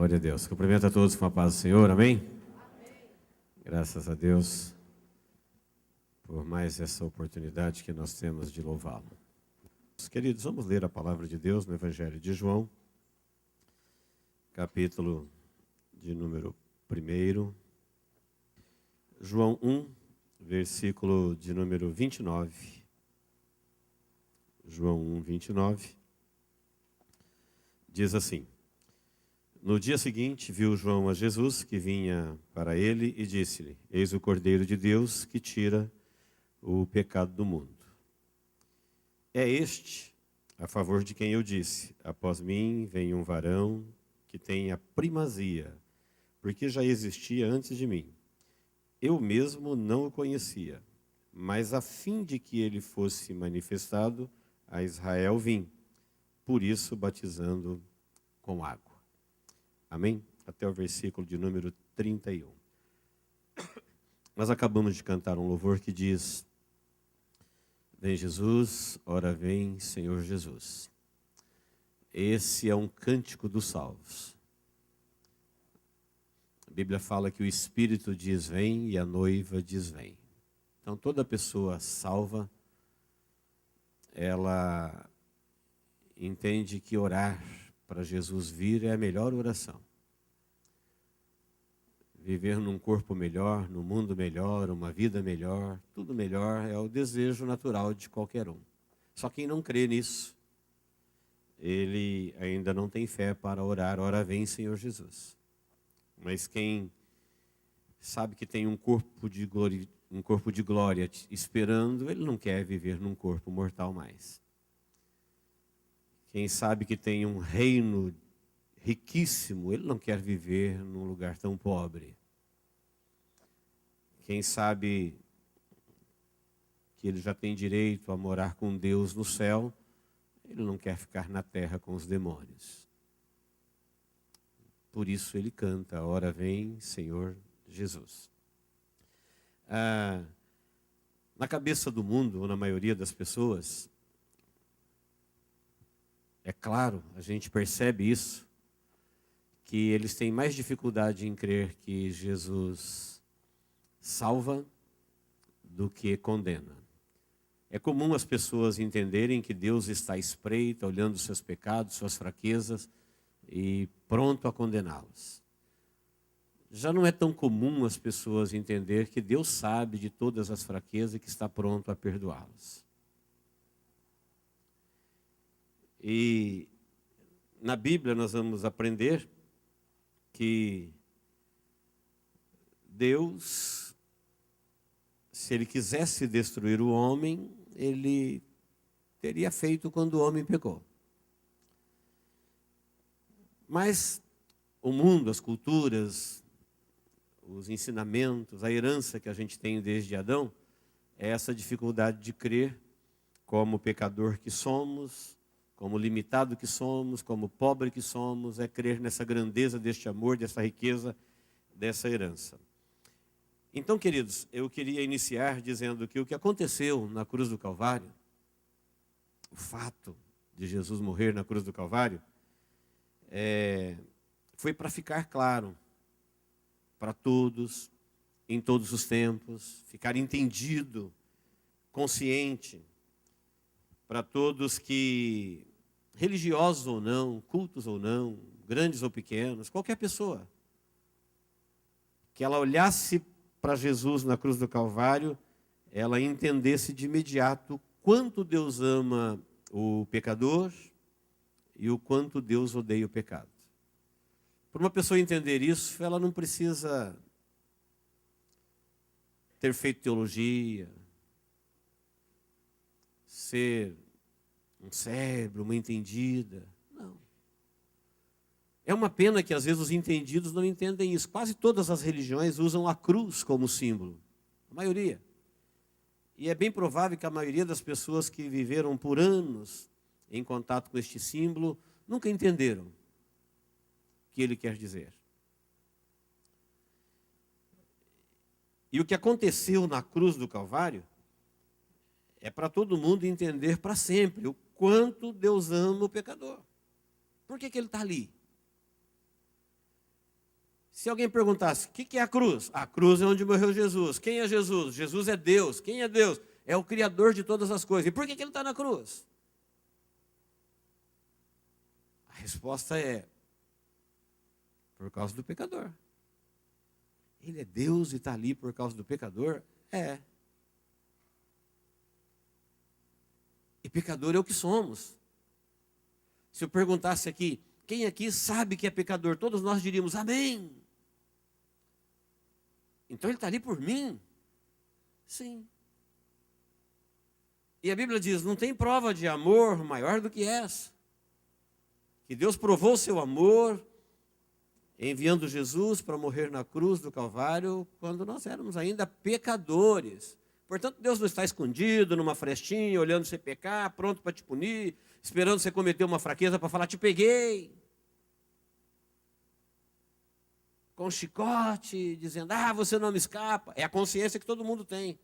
Glória a Deus. Cumprimento a todos com a paz do Senhor, amém? Graças a Deus por mais essa oportunidade que nós temos de louvá-lo. Queridos, vamos ler a palavra de Deus no Evangelho de João, capítulo de número 1. João 1, versículo de número 29. João 1, 29. Diz assim: No dia seguinte, viu João a Jesus, que vinha para ele, e disse-lhe: Eis o Cordeiro de Deus, que tira o pecado do mundo. É este a favor de quem eu disse: Após mim vem um varão que tem a primazia, porque já existia antes de mim. Eu mesmo não o conhecia, mas a fim de que ele fosse manifestado a Israel vim, por isso batizando com água. Amém? Até o versículo de número 31. Nós acabamos de cantar um louvor que diz: Vem Jesus, ora vem Senhor Jesus. Esse é um cântico dos salvos. A Bíblia fala que o Espírito diz vem e a noiva diz vem. Então toda pessoa salva, ela entende que orar para Jesus vir é a melhor oração. Viver num corpo melhor, num mundo melhor, uma vida melhor, tudo melhor, é o desejo natural de qualquer um. Só quem não crê nisso, ele ainda não tem fé para orar, ora vem Senhor Jesus. Mas quem sabe que tem um corpo de glória esperando, ele não quer viver num corpo mortal mais. Quem sabe que tem um reino riquíssimo, ele não quer viver num lugar tão pobre. Quem sabe que ele já tem direito a morar com Deus no céu, ele não quer ficar na terra com os demônios. Por isso ele canta: Ora vem, Senhor Jesus. Na cabeça do mundo, ou na maioria das pessoas, é claro, a gente percebe isso, que eles têm mais dificuldade em crer que Jesus salva do que condena. É comum as pessoas entenderem que Deus está à espreita, olhando seus pecados, suas fraquezas e pronto a condená-los. Já não é tão comum as pessoas entender que Deus sabe de todas as fraquezas e que está pronto a perdoá-los. E na Bíblia nós vamos aprender que Deus, se Ele quisesse destruir o homem, Ele teria feito quando o homem pecou. Mas o mundo, as culturas, os ensinamentos, a herança que a gente tem desde Adão, é essa dificuldade de crer como pecador que somos, como limitado que somos, como pobre que somos, é crer nessa grandeza deste amor, dessa riqueza, dessa herança. Então, queridos, eu queria iniciar dizendo que o que aconteceu na cruz do Calvário, o fato de Jesus morrer na cruz do Calvário, foi para ficar claro para todos, em todos os tempos, ficar entendido, consciente, para todos que, religiosos ou não, cultos ou não, grandes ou pequenos, qualquer pessoa, que ela olhasse para Jesus na cruz do Calvário, ela entendesse de imediato quanto Deus ama o pecador e o quanto Deus odeia o pecado. Para uma pessoa entender isso, ela não precisa ter feito teologia, ser um cérebro, uma entendida. Não. É uma pena que às vezes os entendidos não entendem isso. Quase todas as religiões usam a cruz como símbolo. A maioria. E é bem provável que a maioria das pessoas que viveram por anos em contato com este símbolo nunca entenderam o que ele quer dizer. E o que aconteceu na cruz do Calvário é para todo mundo entender para sempre o quanto Deus ama o pecador. Por que ele está ali? Se alguém perguntasse, o que é a cruz? A cruz é onde morreu Jesus. Quem é Jesus? Jesus é Deus. Quem é Deus? É o Criador de todas as coisas. E por que ele está na cruz? A resposta é, por causa do pecador. Ele é Deus e está ali por causa do pecador? É. E pecador é o que somos. Se eu perguntasse aqui, quem aqui sabe que é pecador? Todos nós diríamos, amém. Então ele está ali por mim? Sim. E a Bíblia diz, não tem prova de amor maior do que essa. Que Deus provou o seu amor, enviando Jesus para morrer na cruz do Calvário, quando nós éramos ainda pecadores. Portanto, Deus não está escondido numa frestinha, olhando você pecar, pronto para te punir, esperando você cometer uma fraqueza para falar, te peguei. Com um chicote, dizendo, você não me escapa. É a consciência que todo mundo tem.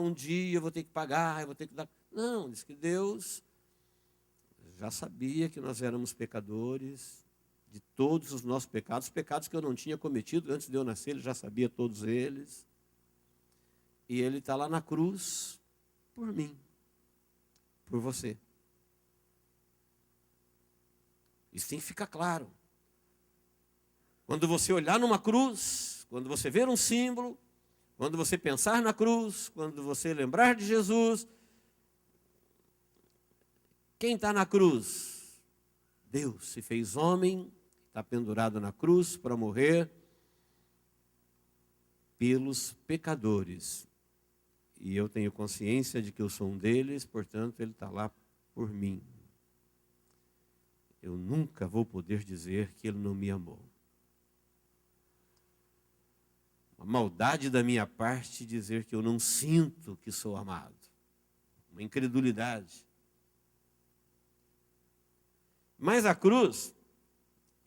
Um dia eu vou ter que pagar, eu vou ter que dar. Não, diz que Deus já sabia que nós éramos pecadores, de todos os nossos pecados, pecados que eu não tinha cometido antes de eu nascer, ele já sabia todos eles. E ele está lá na cruz por mim, por você. Isso tem que ficar claro. Quando você olhar numa cruz, quando você ver um símbolo, quando você pensar na cruz, quando você lembrar de Jesus, quem está na cruz? Deus se fez homem, está pendurado na cruz para morrer pelos pecadores. E eu tenho consciência de que eu sou um deles, portanto, ele está lá por mim. Eu nunca vou poder dizer que ele não me amou. A maldade da minha parte dizer que eu não sinto que sou amado. Uma incredulidade. Mas a cruz,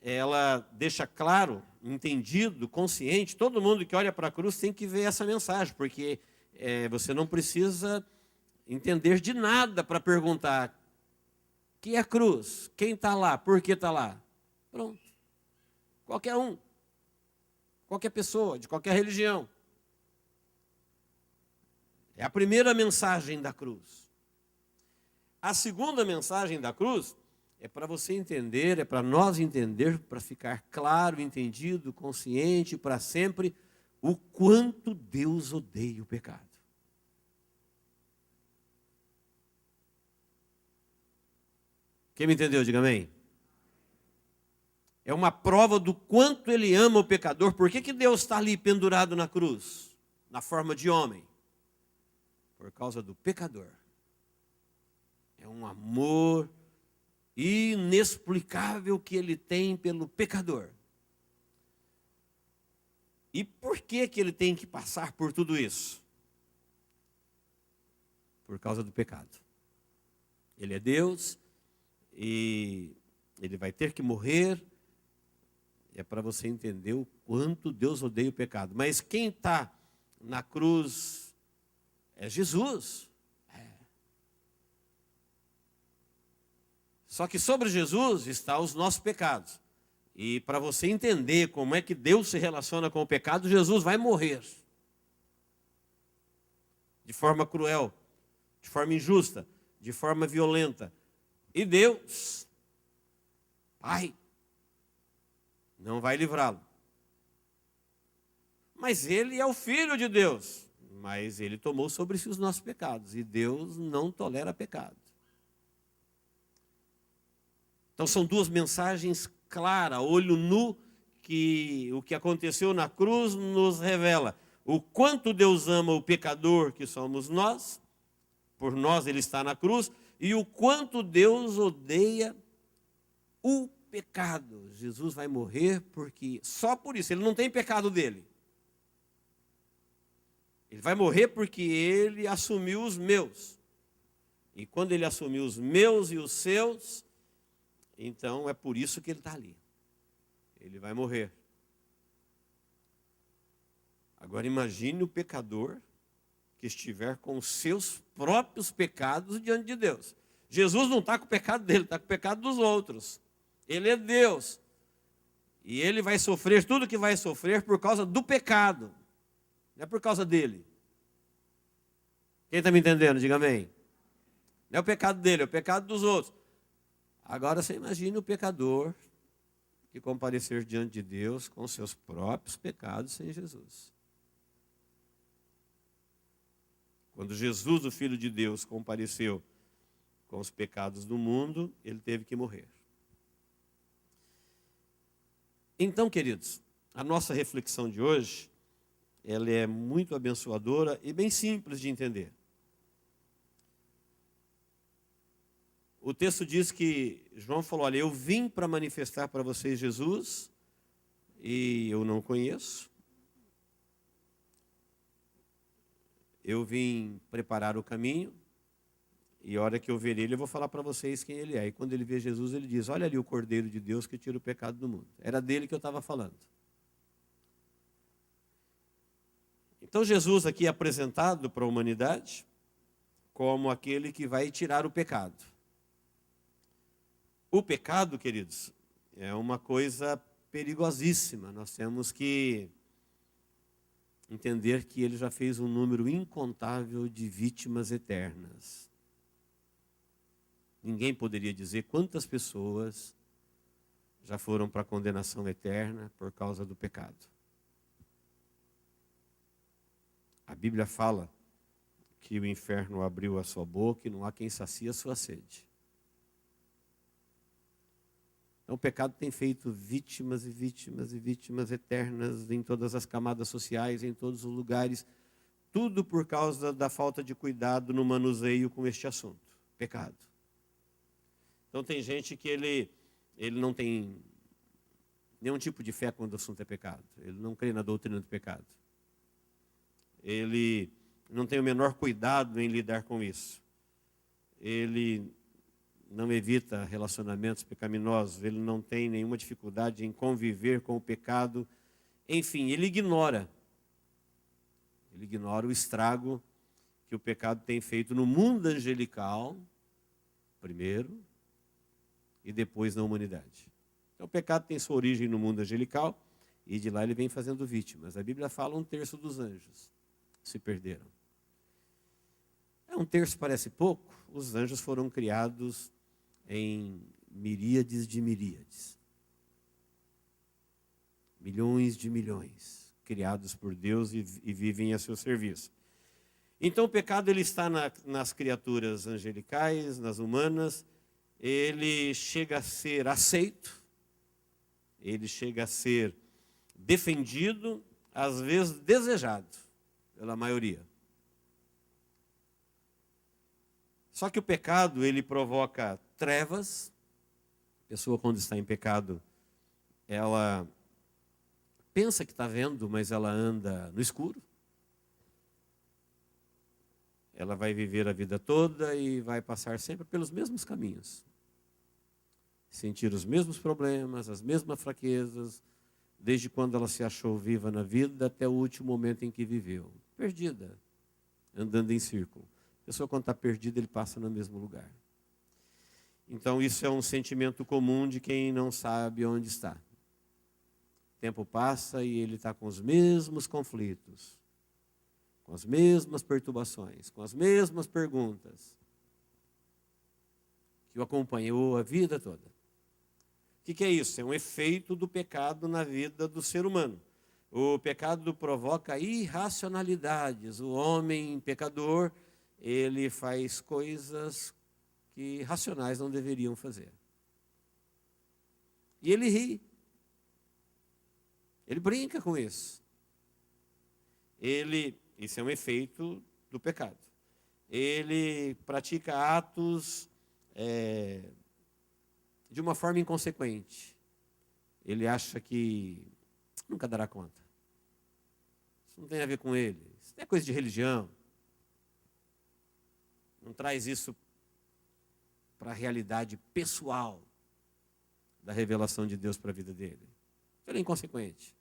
ela deixa claro, entendido, consciente, todo mundo que olha para a cruz tem que ver essa mensagem, porque você não precisa entender de nada para perguntar, o que é a cruz? Quem está lá? Por que está lá? Pronto. Qualquer um. Qualquer pessoa, de qualquer religião. É a primeira mensagem da cruz. A segunda mensagem da cruz é para você entender, é para nós entender, para ficar claro, entendido, consciente para sempre, o quanto Deus odeia o pecado. Quem me entendeu, diga amém. É uma prova do quanto ele ama o pecador. Por que Deus está ali pendurado na cruz, na forma de homem? Por causa do pecador. É um amor inexplicável que ele tem pelo pecador. E por que ele tem que passar por tudo isso? Por causa do pecado. Ele é Deus e ele vai ter que morrer. É para você entender o quanto Deus odeia o pecado. Mas quem está na cruz é Jesus. Só que sobre Jesus estão os nossos pecados. E para você entender como é que Deus se relaciona com o pecado, Jesus vai morrer. De forma cruel, de forma injusta, de forma violenta. E Deus, Pai, não vai livrá-lo. Mas ele é o Filho de Deus. Mas ele tomou sobre si os nossos pecados. E Deus não tolera pecado. Então são duas mensagens claras, olho nu, que o que aconteceu na cruz nos revela. O quanto Deus ama o pecador que somos nós. Por nós ele está na cruz. E o quanto Deus odeia o pecado. Jesus vai morrer porque, só por isso, ele não tem pecado dele. Ele vai morrer porque ele assumiu os meus. E quando ele assumiu os meus e os seus, então é por isso que ele está ali. Ele vai morrer. Agora imagine o pecador que estiver com os seus próprios pecados diante de Deus. Jesus não está com o pecado dele, está com o pecado dos outros. Ele é Deus. E ele vai sofrer tudo que vai sofrer por causa do pecado. Não é por causa dele. Quem está me entendendo? Diga amém. Não é o pecado dele, é o pecado dos outros. Agora você imagine o pecador que comparecer diante de Deus com seus próprios pecados sem Jesus. Quando Jesus, o Filho de Deus, compareceu com os pecados do mundo, ele teve que morrer. Então, queridos, a nossa reflexão de hoje, ela é muito abençoadora e bem simples de entender. O texto diz que João falou, olha, eu vim para manifestar para vocês Jesus, e eu não conheço. Eu vim preparar o caminho, e a hora que eu ver ele, eu vou falar para vocês quem ele é. E quando ele vê Jesus, ele diz, olha ali o Cordeiro de Deus que tira o pecado do mundo. Era dele que eu estava falando. Então Jesus aqui é apresentado para a humanidade como aquele que vai tirar o pecado. O pecado, queridos, é uma coisa perigosíssima. Nós temos que entender que ele já fez um número incontável de vítimas eternas. Ninguém poderia dizer quantas pessoas já foram para a condenação eterna por causa do pecado. A Bíblia fala que o inferno abriu a sua boca e não há quem sacie a sua sede. Então, o pecado tem feito vítimas e vítimas e vítimas eternas em todas as camadas sociais, em todos os lugares. Tudo por causa da falta de cuidado no manuseio com este assunto, pecado. Então, tem gente que ele não tem nenhum tipo de fé quando o assunto é pecado. Ele não crê na doutrina do pecado. Ele não tem o menor cuidado em lidar com isso. Ele não evita relacionamentos pecaminosos, ele não tem nenhuma dificuldade em conviver com o pecado. Enfim, ele ignora o estrago que o pecado tem feito no mundo angelical, primeiro, e depois na humanidade. Então o pecado tem sua origem no mundo angelical, e de lá ele vem fazendo vítimas. A Bíblia fala 1/3 dos anjos se perderam. 1/3 parece pouco, os anjos foram criados em miríades de miríades. Milhões de milhões, criados por Deus e vivem a seu serviço. Então o pecado ele está nas criaturas angelicais, nas humanas, ele chega a ser aceito, ele chega a ser defendido, às vezes desejado, pela maioria. Só que o pecado, ele provoca trevas. A pessoa, quando está em pecado, ela pensa que está vendo, mas ela anda no escuro. Ela vai viver a vida toda e vai passar sempre pelos mesmos caminhos. Sentir os mesmos problemas, as mesmas fraquezas, desde quando ela se achou viva na vida até o último momento em que viveu. Perdida, andando em círculo. A pessoa, quando está perdida, ele passa no mesmo lugar. Então, isso é um sentimento comum de quem não sabe onde está. O tempo passa e ele está com os mesmos conflitos, com as mesmas perturbações, com as mesmas perguntas que o acompanhou a vida toda. O que é isso? É um efeito do pecado na vida do ser humano. O pecado provoca irracionalidades. O homem pecador, ele faz coisas que racionais não deveriam fazer. E ele ri. Ele brinca com isso. Isso é um efeito do pecado. Ele pratica atos de uma forma inconsequente. Ele acha que nunca dará conta. Isso não tem a ver com ele. Isso não é coisa de religião. Não traz isso para a realidade pessoal da revelação de Deus para a vida dele. Ele é inconsequente.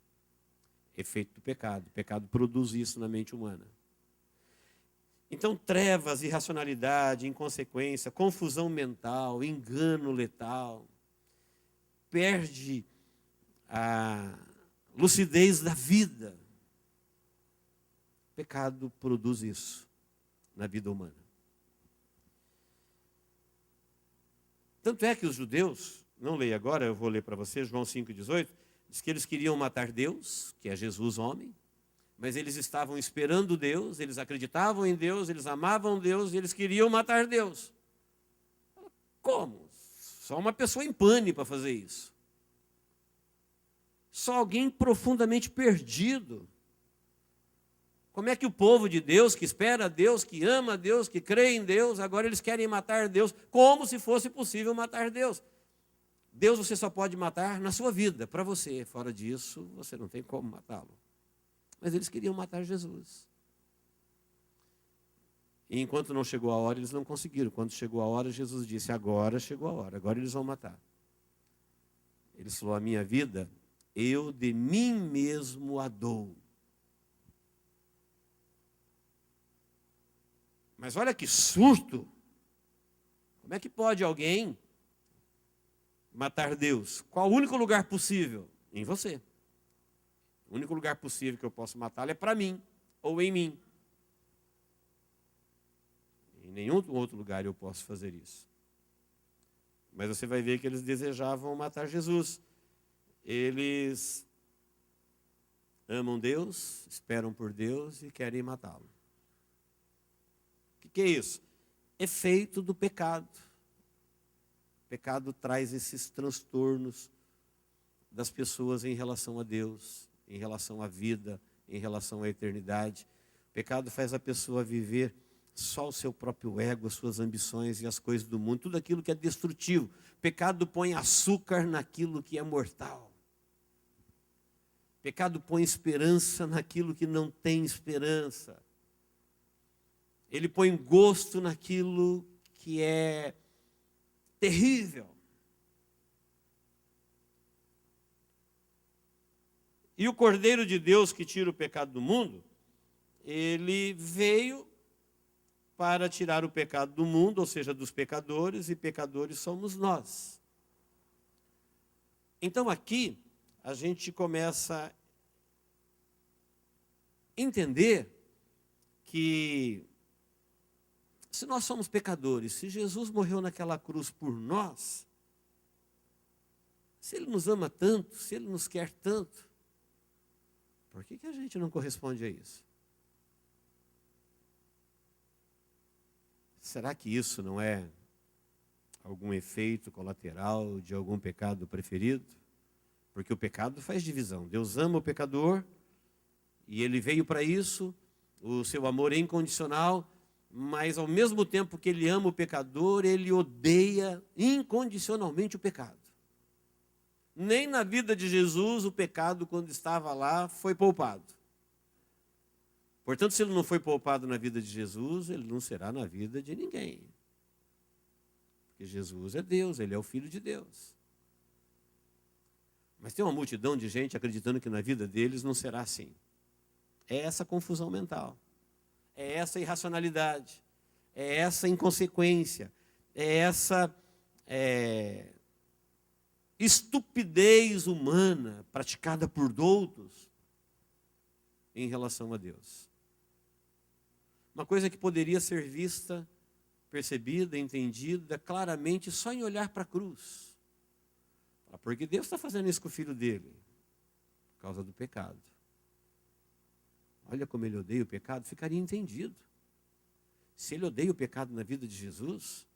Efeito do pecado. O pecado produz isso na mente humana. Então, trevas, irracionalidade, inconsequência, confusão mental, engano letal, perde a lucidez da vida. O pecado produz isso na vida humana. Tanto é que os judeus, não leio agora, eu vou ler para você, João 5,18, diz que eles queriam matar Deus, que é Jesus homem, mas eles estavam esperando Deus, eles acreditavam em Deus, eles amavam Deus e eles queriam matar Deus. Como? Só uma pessoa em pane para fazer isso. Só alguém profundamente perdido. Como é que o povo de Deus, que espera a Deus, que ama a Deus, que crê em Deus, agora eles querem matar Deus, como se fosse possível matar Deus? Deus você só pode matar na sua vida, para você. Fora disso, você não tem como matá-lo. Mas eles queriam matar Jesus. E enquanto não chegou a hora, eles não conseguiram. Quando chegou a hora, Jesus disse, agora chegou a hora, agora eles vão matar. Ele falou, a minha vida, eu de mim mesmo a dou. Mas olha que surto! Como é que pode alguém matar Deus? Qual o único lugar possível? Em você. O único lugar possível que eu posso matá-lo é para mim, ou em mim. Em nenhum outro lugar eu posso fazer isso. Mas você vai ver que eles desejavam matar Jesus. Eles amam Deus, esperam por Deus e querem matá-lo. O que é isso? Efeito do pecado. O pecado traz esses transtornos das pessoas em relação a Deus, em relação à vida, em relação à eternidade. O pecado faz a pessoa viver só o seu próprio ego, as suas ambições e as coisas do mundo, tudo aquilo que é destrutivo. O pecado põe açúcar naquilo que é mortal. O pecado põe esperança naquilo que não tem esperança. Ele põe gosto naquilo que é terrível. E o Cordeiro de Deus que tira o pecado do mundo, ele veio para tirar o pecado do mundo, ou seja, dos pecadores, e pecadores somos nós. Então aqui a gente começa a entender que se nós somos pecadores, se Jesus morreu naquela cruz por nós, se Ele nos ama tanto, se Ele nos quer tanto, por que a gente não corresponde a isso? Será que isso não é algum efeito colateral de algum pecado preferido? Porque o pecado faz divisão. Deus ama o pecador e Ele veio para isso, o seu amor é incondicional, mas ao mesmo tempo que Ele ama o pecador, Ele odeia incondicionalmente o pecado. Nem na vida de Jesus o pecado, quando estava lá, foi poupado. Portanto, se ele não foi poupado na vida de Jesus, ele não será na vida de ninguém. Porque Jesus é Deus, Ele é o Filho de Deus. Mas tem uma multidão de gente acreditando que na vida deles não será assim. É essa confusão mental. É essa irracionalidade. É essa inconsequência. É essa estupidez humana praticada por outros em relação a Deus. Uma coisa que poderia ser vista, percebida, entendida claramente só em olhar para a cruz. Porque Deus está fazendo isso com o Filho dele, por causa do pecado. Olha como Ele odeia o pecado, ficaria entendido. Se Ele odeia o pecado na vida de Jesus,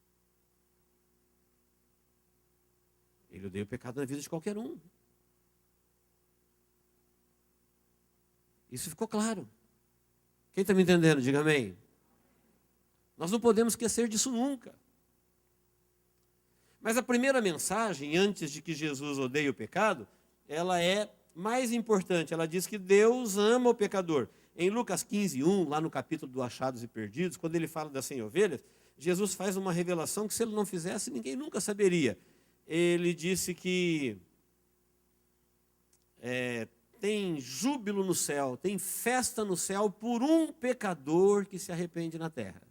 Ele odeia o pecado na vida de qualquer um. Isso ficou claro. Quem está me entendendo, diga amém. Nós não podemos esquecer disso nunca. Mas a primeira mensagem, antes de que Jesus odeie o pecado, ela é mais importante. Ela diz que Deus ama o pecador. Em Lucas 15:1, lá no capítulo do Achados e Perdidos, quando ele fala das 100 ovelhas, Jesus faz uma revelação que se ele não fizesse, ninguém nunca saberia. Ele disse que tem júbilo no céu, tem festa no céu por um pecador que se arrepende na terra.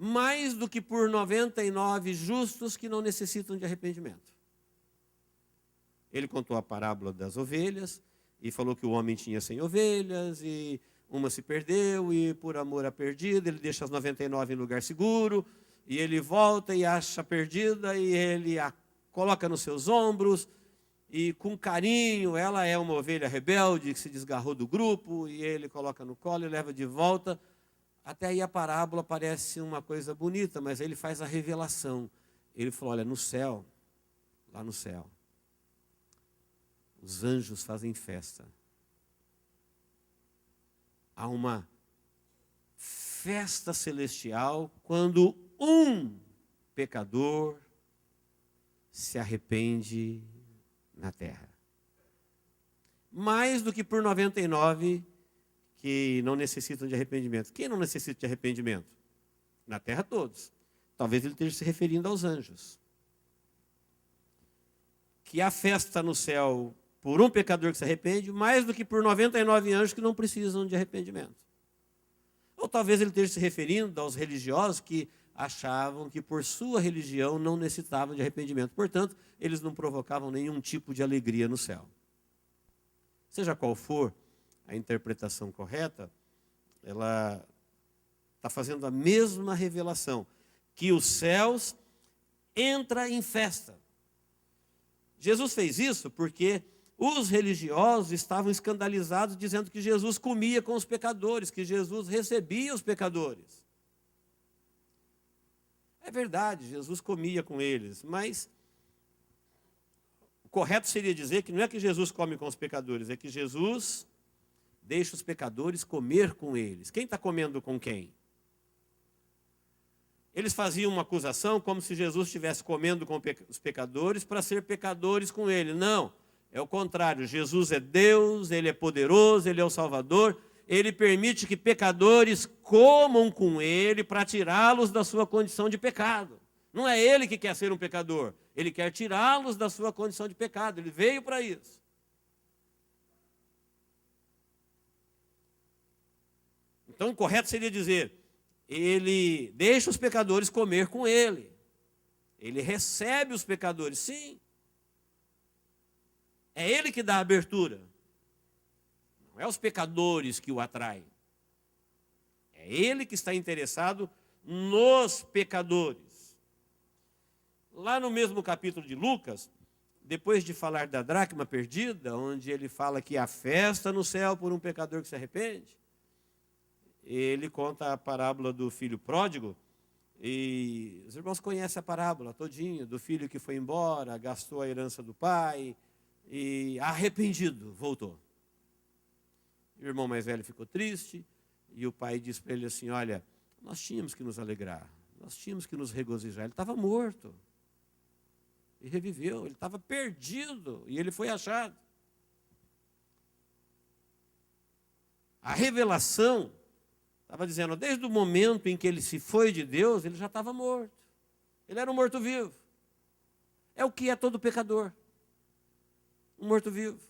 mais do que por 99 justos que não necessitam de arrependimento. Ele contou a parábola das ovelhas e falou que o homem tinha 100 ovelhas e uma se perdeu e por amor à perdida ele deixa as 99 em lugar seguro e ele volta e acha a perdida e ele a coloca nos seus ombros e com carinho, ela é uma ovelha rebelde que se desgarrou do grupo e ele coloca no colo e leva de volta. Até aí a parábola parece uma coisa bonita, mas ele faz a revelação. Ele falou, olha, no céu, lá no céu, os anjos fazem festa. Há uma festa celestial quando um pecador se arrepende na terra. Mais do que por 99 que não necessitam de arrependimento. Quem não necessita de arrependimento? Na terra todos. Talvez ele esteja se referindo aos anjos. Que há festa no céu por um pecador que se arrepende, mais do que por 99 anjos que não precisam de arrependimento. Ou talvez ele esteja se referindo aos religiosos que achavam que por sua religião não necessitavam de arrependimento. Portanto, eles não provocavam nenhum tipo de alegria no céu. Seja qual for a interpretação correta, ela está fazendo a mesma revelação, que os céus entram em festa. Jesus fez isso porque os religiosos estavam escandalizados, dizendo que Jesus comia com os pecadores, que Jesus recebia os pecadores. É verdade, Jesus comia com eles, mas o correto seria dizer que não é que Jesus come com os pecadores, é que Jesus deixa os pecadores comer com eles. Quem está comendo com quem? Eles faziam uma acusação como se Jesus estivesse comendo com os pecadores para ser pecadores com ele. Não, é o contrário. Jesus é Deus, Ele é poderoso, Ele é o Salvador. Ele permite que pecadores comam com Ele para tirá-los da sua condição de pecado. Não é Ele que quer ser um pecador. Ele quer tirá-los da sua condição de pecado. Ele veio para isso. Então, o correto seria dizer, ele deixa os pecadores comer com ele. Ele recebe os pecadores, sim. É ele que dá a abertura. Não é os pecadores que o atraem. É ele que está interessado nos pecadores. Lá no mesmo capítulo de Lucas, depois de falar da dracma perdida, onde ele fala que há festa no céu por um pecador que se arrepende, ele conta a parábola do filho pródigo, e os irmãos conhecem a parábola todinha, do filho que foi embora, gastou a herança do pai, e arrependido, voltou. O irmão mais velho ficou triste, e o pai disse para ele assim, olha, nós tínhamos que nos alegrar, nós tínhamos que nos regozijar, ele estava morto, e reviveu, ele estava perdido, e ele foi achado. A revelação estava dizendo, desde o momento em que ele se foi de Deus, ele já estava morto. Ele era um morto-vivo. É o que é todo pecador. Um morto-vivo.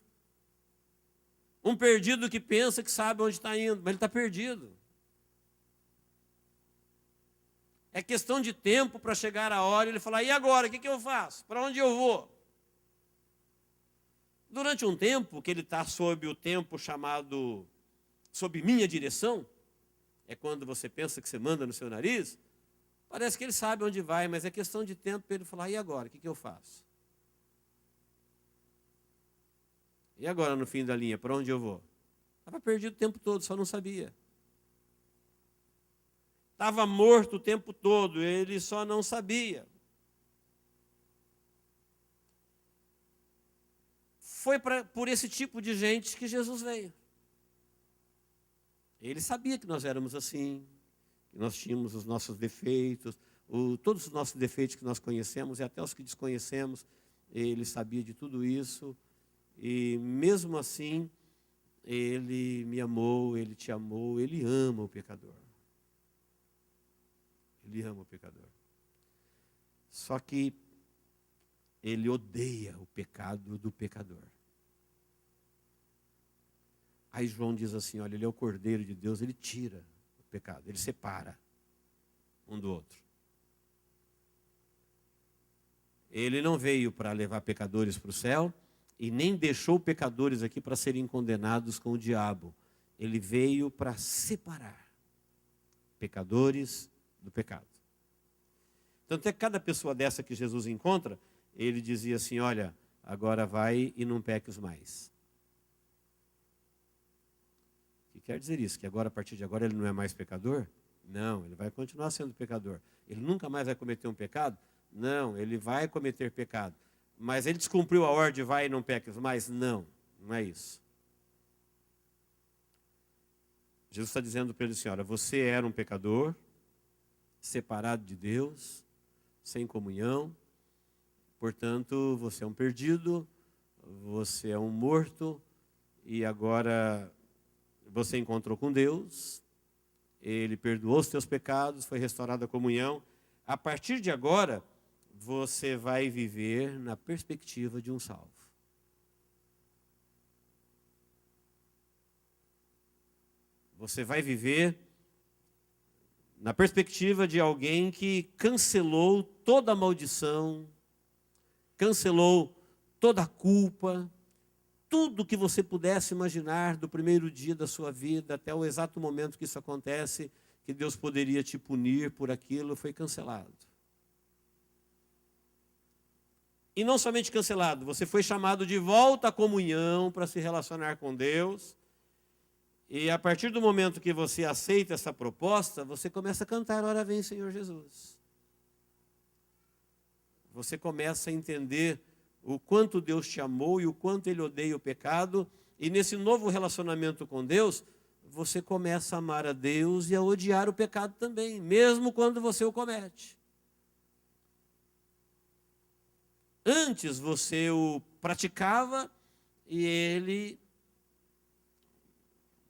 Um perdido que pensa que sabe onde está indo, mas ele está perdido. É questão de tempo para chegar a hora e ele falar, e agora, o que eu faço? Para onde eu vou? Durante um tempo, que ele está sob o tempo chamado, sob minha direção, é quando você pensa que você manda no seu nariz, parece que ele sabe onde vai, mas é questão de tempo para ele falar, e agora, o que eu faço? E agora, no fim da linha, para onde eu vou? Estava perdido o tempo todo, só não sabia. Estava morto o tempo todo, ele só não sabia. Foi por esse tipo de gente que Jesus veio. Ele sabia que nós éramos assim, que nós tínhamos os nossos defeitos, todos os nossos defeitos que nós conhecemos e até os que desconhecemos, ele sabia de tudo isso. E mesmo assim, ele me amou, ele te amou, ele ama o pecador. Ele ama o pecador. Só que ele odeia o pecado do pecador. Aí João diz assim, olha, ele é o Cordeiro de Deus, ele tira o pecado, ele separa. um do outro. Ele não veio para levar pecadores para o céu e nem deixou pecadores aqui para serem condenados com o diabo. Ele veio para separar pecadores do pecado. Tanto é que cada pessoa dessa que Jesus encontra, ele dizia assim, olha, agora vai e não peques mais. O que quer dizer isso? Que agora, a partir de agora, ele não é mais pecador? Não, ele vai continuar sendo pecador. Ele nunca mais vai cometer um pecado? Não, ele vai cometer pecado. Mas ele descumpriu a ordem, vai e não peques mais? Não, não é isso. Jesus está dizendo para ele assim, olha, você era um pecador, separado de Deus, sem comunhão, portanto, você é um perdido, você é um morto, e agora você encontrou com Deus, Ele perdoou os teus pecados, foi restaurada a comunhão. A partir de agora, você vai viver na perspectiva de um salvo. Você vai viver na perspectiva de alguém que cancelou toda a maldição, cancelou toda a culpa, tudo que você pudesse imaginar do primeiro dia da sua vida até o exato momento que isso acontece, que Deus poderia te punir por aquilo, foi cancelado. E não somente cancelado, você foi chamado de volta à comunhão para se relacionar com Deus. E a partir do momento que você aceita essa proposta, você começa a cantar, ora vem Senhor Jesus. Você começa a entender o quanto Deus te amou e o quanto Ele odeia o pecado. E nesse novo relacionamento com Deus, você começa a amar a Deus e a odiar o pecado também, mesmo quando você o comete. Antes você o praticava e ele,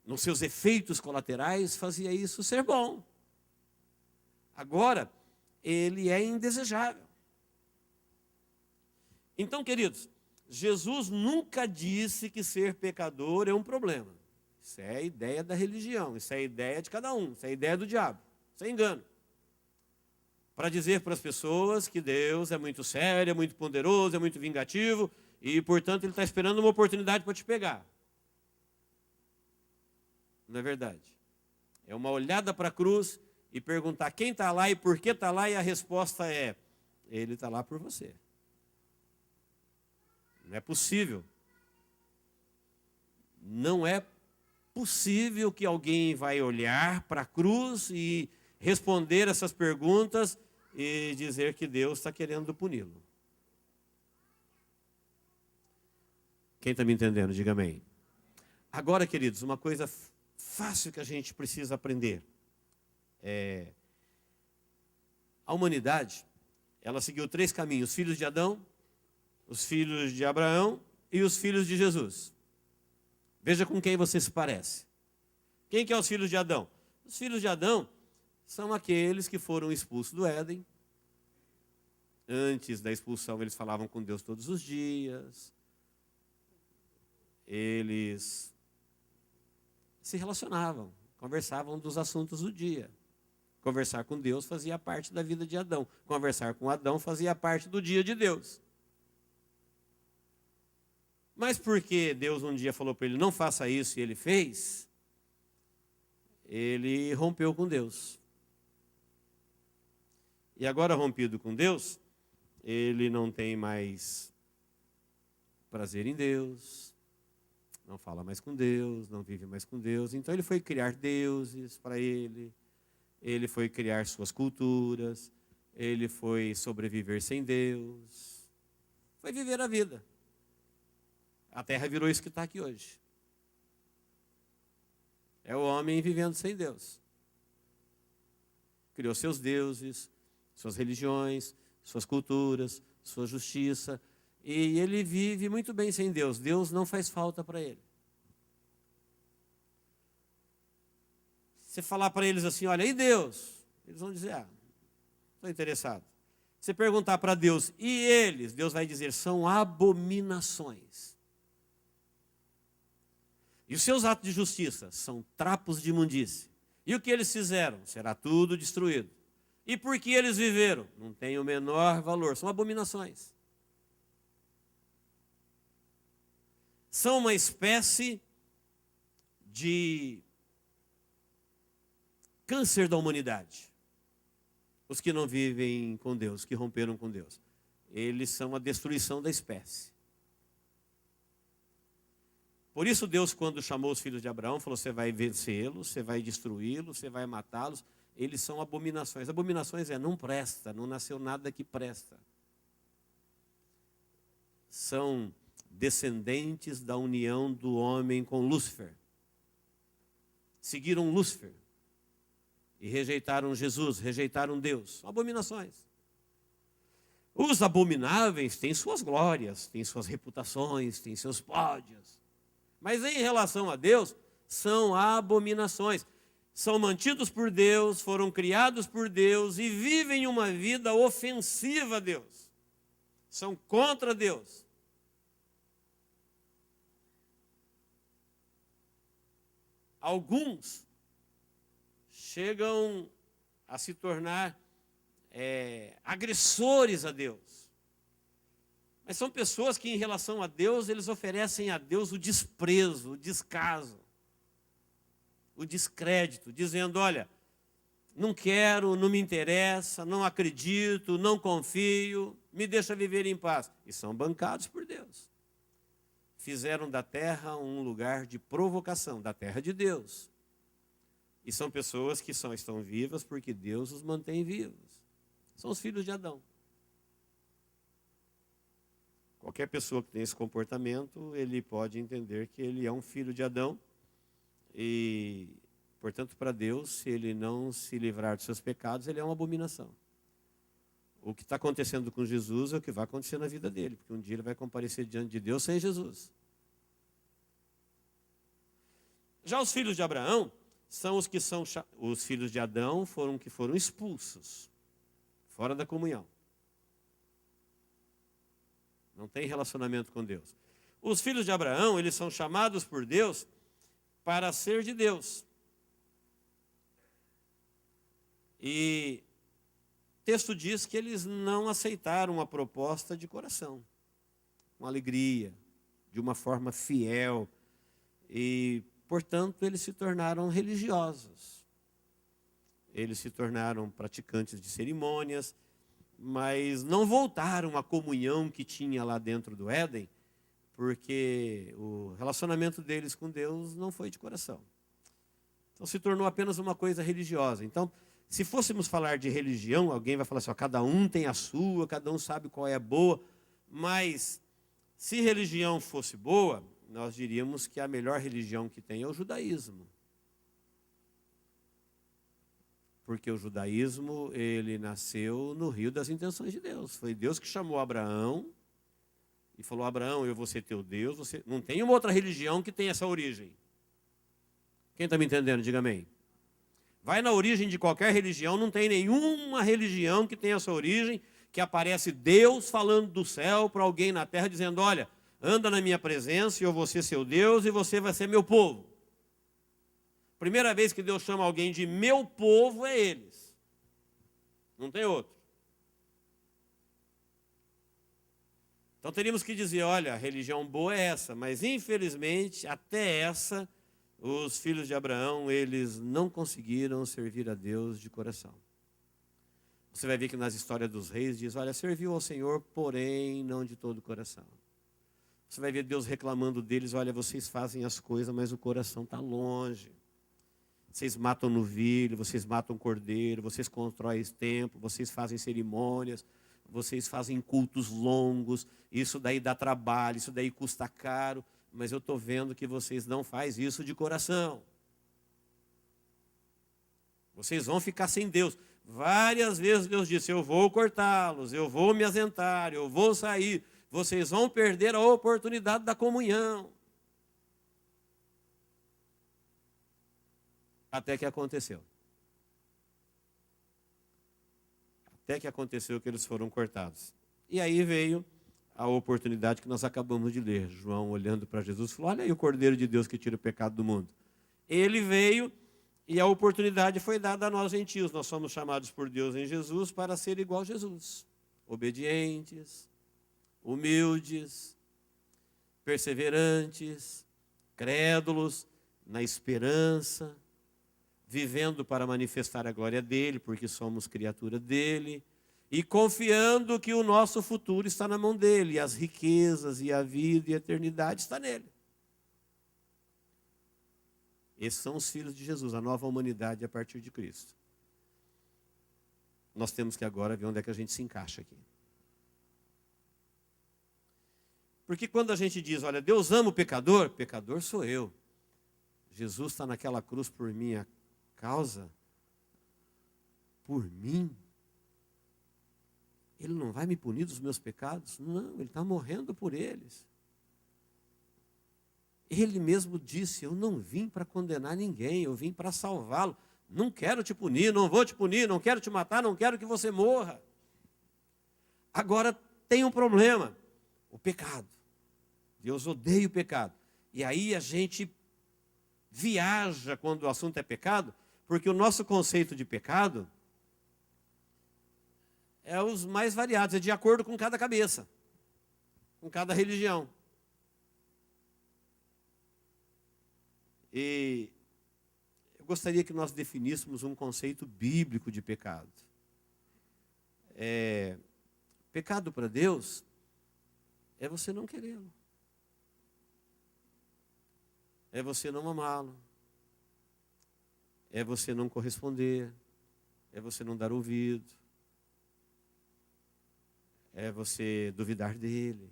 nos seus efeitos colaterais, fazia isso ser bom. Agora, ele é indesejável. Então, queridos, Jesus nunca disse que ser pecador é um problema. Isso é a ideia da religião, isso é a ideia de cada um, isso é a ideia do diabo. Isso é engano. Para dizer para as pessoas que Deus é muito sério, é muito poderoso, é muito vingativo, e, portanto, Ele está esperando uma oportunidade para te pegar. Não é verdade. É uma olhada para a cruz e perguntar quem está lá e por que está lá, e a resposta é, Ele está lá por você. Não é possível. Não é possível que alguém vai olhar para a cruz e responder essas perguntas e dizer que Deus está querendo puni-lo. Quem está me entendendo, diga amém. Agora, queridos, uma coisa fácil que a gente precisa aprender. A humanidade, ela seguiu 3 caminhos: os filhos de Adão, os filhos de Abraão e os filhos de Jesus. Veja com quem você se parece. Quem que é os filhos de Adão? Os filhos de Adão são aqueles que foram expulsos do Éden. Antes da expulsão, eles falavam com Deus todos os dias. Eles se relacionavam, conversavam dos assuntos do dia. Conversar com Deus fazia parte da vida de Adão. Conversar com Adão fazia parte do dia de Deus. Mas porque Deus um dia falou para ele, não faça isso, e ele fez, ele rompeu com Deus. E agora, rompido com Deus, ele não tem mais prazer em Deus, não fala mais com Deus, não vive mais com Deus. Então ele foi criar deuses para ele foi criar suas culturas, ele foi sobreviver sem Deus, foi viver a vida. A terra virou isso que está aqui hoje. É o homem vivendo sem Deus. Criou seus deuses, suas religiões, suas culturas, sua justiça. E ele vive muito bem sem Deus. Deus não faz falta para ele. Você falar para eles assim, olha, e Deus? Eles vão dizer, não estou interessado. Você perguntar para Deus, e eles? Deus vai dizer, são abominações. E os seus atos de justiça são trapos de imundície. E o que eles fizeram? Será tudo destruído. E por que eles viveram? Não tem o menor valor, são abominações. São uma espécie de câncer da humanidade. Os que não vivem com Deus, que romperam com Deus. Eles são a destruição da espécie. Por isso Deus, quando chamou os filhos de Abraão, falou: você vai vencê-los, você vai destruí-los, você vai matá-los. Eles são abominações. Abominações não presta, não nasceu nada que presta. São descendentes da união do homem com Lúcifer. Seguiram Lúcifer e rejeitaram Jesus, rejeitaram Deus. São abominações. Os abomináveis têm suas glórias, têm suas reputações, têm seus pódios. Mas em relação a Deus, são abominações. São mantidos por Deus, foram criados por Deus e vivem uma vida ofensiva a Deus. São contra Deus. Alguns chegam a se tornar agressores a Deus. Mas são pessoas que, em relação a Deus, eles oferecem a Deus o desprezo, o descaso, o descrédito, dizendo: olha, não quero, não me interessa, não acredito, não confio, me deixa viver em paz. E são bancados por Deus. Fizeram da terra um lugar de provocação, da terra de Deus. E são pessoas que estão vivas porque Deus os mantém vivos. São os filhos de Adão. Qualquer pessoa que tem esse comportamento, ele pode entender que ele é um filho de Adão. E, portanto, para Deus, se ele não se livrar dos seus pecados, ele é uma abominação. O que está acontecendo com Jesus é o que vai acontecer na vida dele, porque um dia ele vai comparecer diante de Deus sem Jesus. Já os filhos de Abraão são os que são os filhos de Adão, que foram expulsos, fora da comunhão. Não tem relacionamento com Deus. Os filhos de Abraão, eles são chamados por Deus para ser de Deus. E o texto diz que eles não aceitaram a proposta de coração, com alegria, de uma forma fiel. E, portanto, eles se tornaram religiosos. Eles se tornaram praticantes de cerimônias, mas não voltaram à comunhão que tinha lá dentro do Éden, porque o relacionamento deles com Deus não foi de coração. Então se tornou apenas uma coisa religiosa. Então, se fôssemos falar de religião, alguém vai falar assim: ó, cada um tem a sua, cada um sabe qual é a boa. Mas se religião fosse boa, nós diríamos que a melhor religião que tem é o judaísmo. Porque o judaísmo, ele nasceu no rio das intenções de Deus. Foi Deus que chamou Abraão e falou: Abraão, eu vou ser teu Deus. Você... Não tem uma outra religião que tenha essa origem. Quem está me entendendo? Diga amém. Vai na origem de qualquer religião, não tem nenhuma religião que tenha essa origem, que aparece Deus falando do céu para alguém na terra, dizendo: olha, anda na minha presença e eu vou ser seu Deus e você vai ser meu povo. Primeira vez que Deus chama alguém de meu povo é eles. Não tem outro. Então teríamos que dizer: olha, a religião boa é essa, mas infelizmente até essa, os filhos de Abraão, eles não conseguiram servir a Deus de coração. Você vai ver que nas histórias dos reis diz: olha, serviu ao Senhor, porém não de todo o coração. Você vai ver Deus reclamando deles: olha, vocês fazem as coisas, mas o coração está longe. Vocês matam novilho, vocês matam cordeiro, vocês constroem templo, vocês fazem cerimônias, vocês fazem cultos longos, isso daí dá trabalho, isso daí custa caro, mas eu estou vendo que vocês não fazem isso de coração. Vocês vão ficar sem Deus. Várias vezes Deus disse: eu vou cortá-los, eu vou me ausentar, eu vou sair, vocês vão perder a oportunidade da comunhão. Até que aconteceu. Até que aconteceu que eles foram cortados. E aí veio a oportunidade que nós acabamos de ler. João, olhando para Jesus, falou: olha aí o Cordeiro de Deus que tira o pecado do mundo. Ele veio E a oportunidade foi dada a nós gentios. Nós somos chamados por Deus em Jesus para ser igual a Jesus. Obedientes, humildes, perseverantes, crédulos, na esperança, vivendo para manifestar a glória dele, porque somos criatura dele, e confiando que o nosso futuro está na mão dele, e as riquezas, e a vida, e a eternidade está nele. Esses são os filhos de Jesus, a nova humanidade a partir de Cristo. Nós temos que agora ver onde é que a gente se encaixa aqui. Porque quando a gente diz, olha, Deus ama o pecador, pecador sou eu. Jesus está naquela cruz por minha causa, por mim. Ele não vai me punir dos meus pecados? Não, ele está morrendo por eles. Ele mesmo disse, eu não vim para condenar ninguém, eu vim para salvá-lo. Não quero te punir, não vou te punir, não quero te matar, não quero que você morra. Agora tem um problema, o pecado. Deus odeia o pecado. E aí a gente viaja quando o assunto é pecado, porque o nosso conceito de pecado é os mais variados, é de acordo com cada cabeça, com cada religião. E eu gostaria que nós definíssemos um conceito bíblico de pecado. Pecado para Deus é você não querê-lo. É você não amá-lo. É você não corresponder. É você não dar ouvido. É você duvidar dele.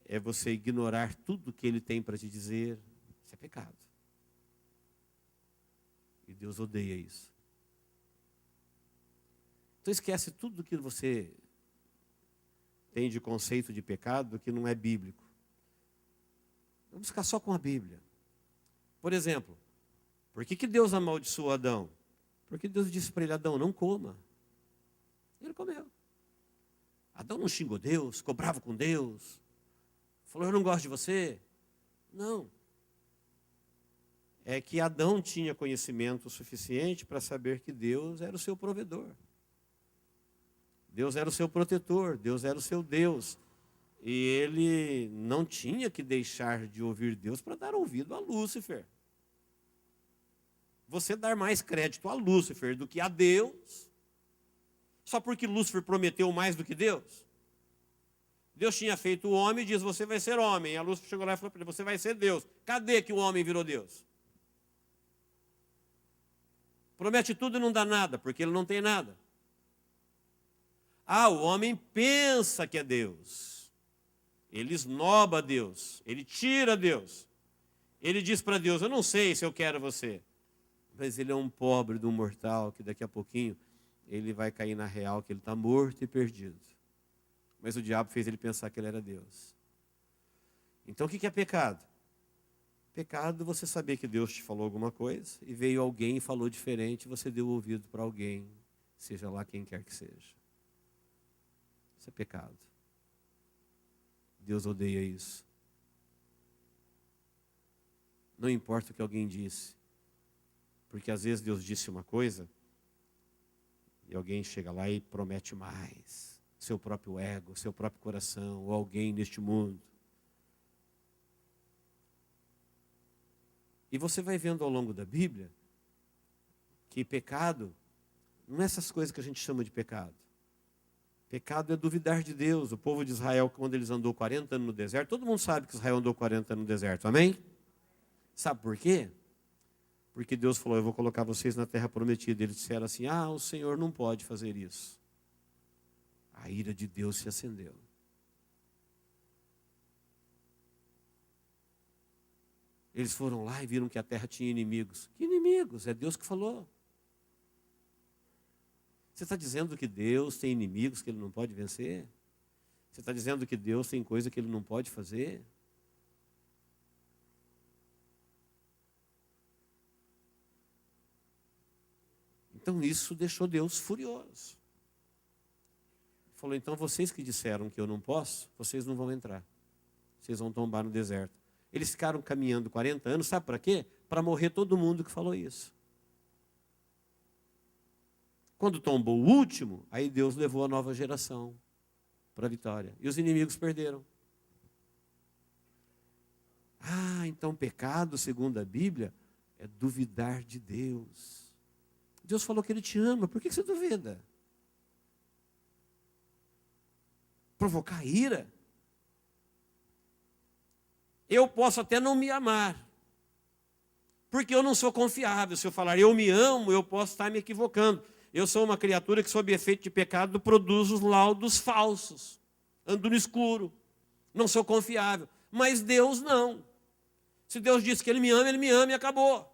É você ignorar tudo que ele tem para te dizer. Isso é pecado. E Deus odeia isso. Então esquece tudo que você tem de conceito de pecado que não é bíblico. Vamos ficar só com a Bíblia. Por exemplo, por que Deus amaldiçoou Adão? Porque Deus disse para ele, Adão, não coma. Ele comeu. Adão não xingou Deus, ficou bravo com Deus. Falou, eu não gosto de você. Não. É que Adão tinha conhecimento suficiente para saber que Deus era o seu provedor. Deus era o seu protetor, Deus era o seu Deus. E ele não tinha que deixar de ouvir Deus para dar ouvido a Lúcifer. Você dar mais crédito a Lúcifer do que a Deus, só porque Lúcifer prometeu mais do que Deus? Deus tinha feito o homem e diz, você vai ser homem. A Lúcifer chegou lá e falou para ele, você vai ser Deus. Cadê que o homem virou Deus? Promete tudo e não dá nada, porque ele não tem nada. O homem pensa que é Deus. Ele esnoba Deus. Ele tira Deus. Ele diz para Deus, eu não sei se eu quero você. Mas ele é um pobre de um mortal que daqui a pouquinho ele vai cair na real que ele está morto e perdido. Mas o diabo fez ele pensar que ele era Deus. Então o que é pecado? Pecado é você saber que Deus te falou alguma coisa e veio alguém e falou diferente, você deu ouvido para alguém, seja lá quem quer que seja. Isso é pecado. Deus odeia isso. Não importa o que alguém disse. Porque às vezes Deus disse uma coisa e alguém chega lá e promete mais. Seu próprio ego, seu próprio coração, ou alguém neste mundo. E você vai vendo ao longo da Bíblia que pecado não é essas coisas que a gente chama de pecado. Pecado é duvidar de Deus. O povo de Israel, quando eles andou 40 anos no deserto, todo mundo sabe que Israel andou 40 anos no deserto, amém? Sabe por quê? Porque Deus falou, eu vou colocar vocês na terra prometida. Eles disseram assim, o Senhor não pode fazer isso. A ira de Deus se acendeu. Eles foram lá e viram que a terra tinha inimigos. Que inimigos? É Deus que falou. Você está dizendo que Deus tem inimigos que Ele não pode vencer? Você está dizendo que Deus tem coisa que Ele não pode fazer? Então isso deixou Deus furioso. Falou, então vocês que disseram que eu não posso, vocês não vão entrar. Vocês vão tombar no deserto. Eles ficaram caminhando 40 anos, sabe para quê? Para morrer todo mundo que falou isso. Quando tombou o último, aí Deus levou a nova geração para a vitória. E os inimigos perderam. Ah, então pecado, segundo a Bíblia, é duvidar de Deus. Deus falou que Ele te ama, por que você duvida? Provocar ira? Eu posso até não me amar, porque eu não sou confiável. Se eu falar eu me amo, eu posso estar me equivocando. Eu sou uma criatura que, sob efeito de pecado, produz os laudos falsos. Ando no escuro. Não sou confiável. Mas Deus não. Se Deus disse que Ele me ama e acabou.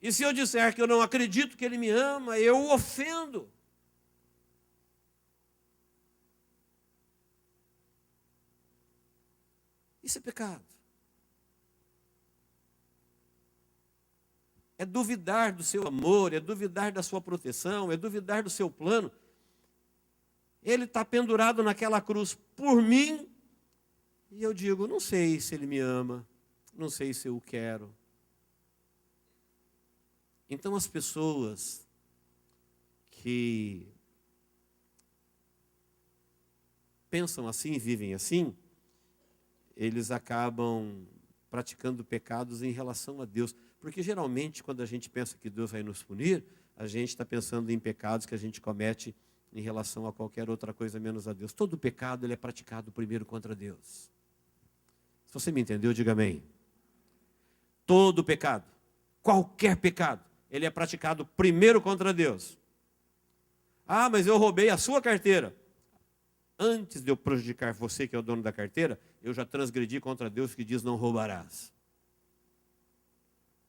E se eu disser que eu não acredito que Ele me ama, eu o ofendo. Isso é pecado. É duvidar do seu amor, é duvidar da sua proteção, é duvidar do seu plano. Ele está pendurado naquela cruz por mim, e eu digo, não sei se Ele me ama, não sei se eu o quero. Então as pessoas que pensam assim, vivem assim, eles acabam praticando pecados em relação a Deus. Porque geralmente, quando a gente pensa que Deus vai nos punir, a gente está pensando em pecados que a gente comete em relação a qualquer outra coisa menos a Deus. Todo pecado ele é praticado primeiro contra Deus. Se você me entendeu, diga amém. Todo pecado, qualquer pecado, ele é praticado primeiro contra Deus. Ah, mas eu roubei a sua carteira. Antes de eu prejudicar você, que é o dono da carteira, eu já transgredi contra Deus que diz não roubarás.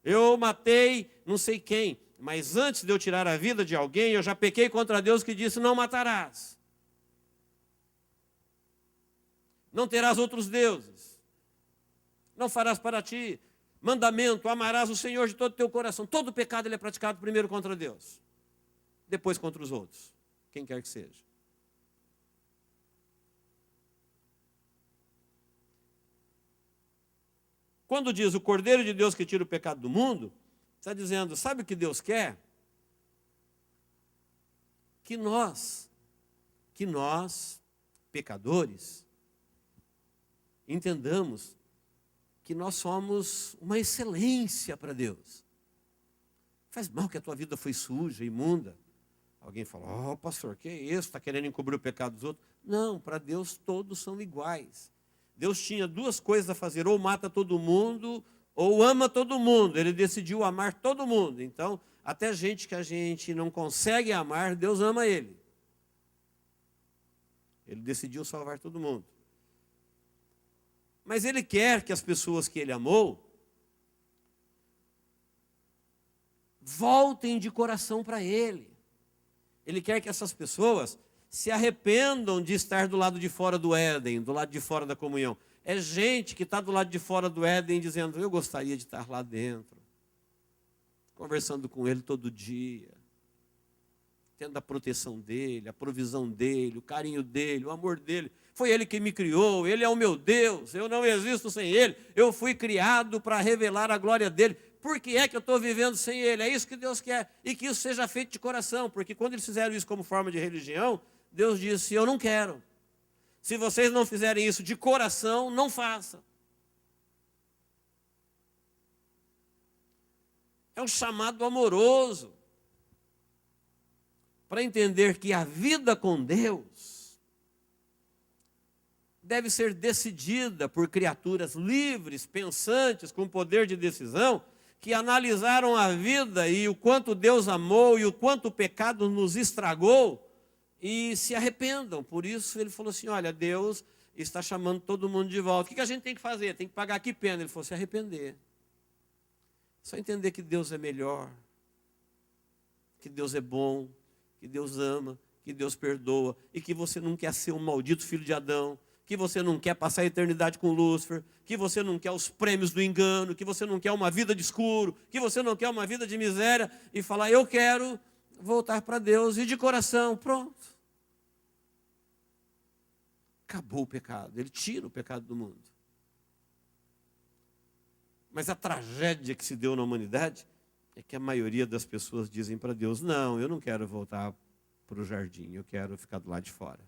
Eu matei não sei quem, mas antes de eu tirar a vida de alguém, eu já pequei contra Deus que disse não matarás. Não terás outros deuses. Não farás para ti mandamento, amarás o Senhor de todo o teu coração. Todo pecado ele é praticado primeiro contra Deus, depois contra os outros, quem quer que seja. Quando diz o Cordeiro de Deus que tira o pecado do mundo, está dizendo, sabe o que Deus quer? Que nós, pecadores, entendamos que nós somos uma excelência para Deus. Faz mal que a tua vida foi suja, imunda. Alguém fala, pastor, que é isso? Está querendo encobrir o pecado dos outros? Não, para Deus todos são iguais. Deus tinha duas coisas a fazer, ou mata todo mundo, ou ama todo mundo. Ele decidiu amar todo mundo. Então, até gente que a gente não consegue amar, Deus ama ele. Ele decidiu salvar todo mundo. Mas Ele quer que as pessoas que Ele amou voltem de coração para Ele. Ele quer que essas pessoas se arrependam de estar do lado de fora do Éden, do lado de fora da comunhão. É gente que está do lado de fora do Éden dizendo, eu gostaria de estar lá dentro, conversando com Ele todo dia, tendo a proteção dEle, a provisão dEle, o carinho dEle, o amor dEle. Foi Ele que me criou, Ele é o meu Deus, eu não existo sem Ele, eu fui criado para revelar a glória dEle. Por que é que eu estou vivendo sem Ele? É isso que Deus quer, e que isso seja feito de coração, porque quando eles fizeram isso como forma de religião, Deus disse, eu não quero. Se vocês não fizerem isso de coração, não façam. É um chamado amoroso para entender que a vida com Deus deve ser decidida por criaturas livres, pensantes, com poder de decisão, que analisaram a vida e o quanto Deus amou e o quanto o pecado nos estragou e se arrependam. Por isso ele falou assim, olha, Deus está chamando todo mundo de volta. O que a gente tem que fazer? Tem que pagar que pena? Ele falou, se arrepender. Só entender que Deus é melhor, que Deus é bom, que Deus ama, que Deus perdoa e que você não quer ser um maldito filho de Adão, que você não quer passar a eternidade com Lúcifer, que você não quer os prêmios do engano, que você não quer uma vida de escuro, que você não quer uma vida de miséria e falar, eu quero voltar para Deus e de coração, pronto. acabou o pecado, ele tira o pecado do mundo. Mas a tragédia que se deu na humanidade é que a maioria das pessoas dizem para Deus: não, eu não quero voltar para o jardim, eu quero ficar do lado de fora.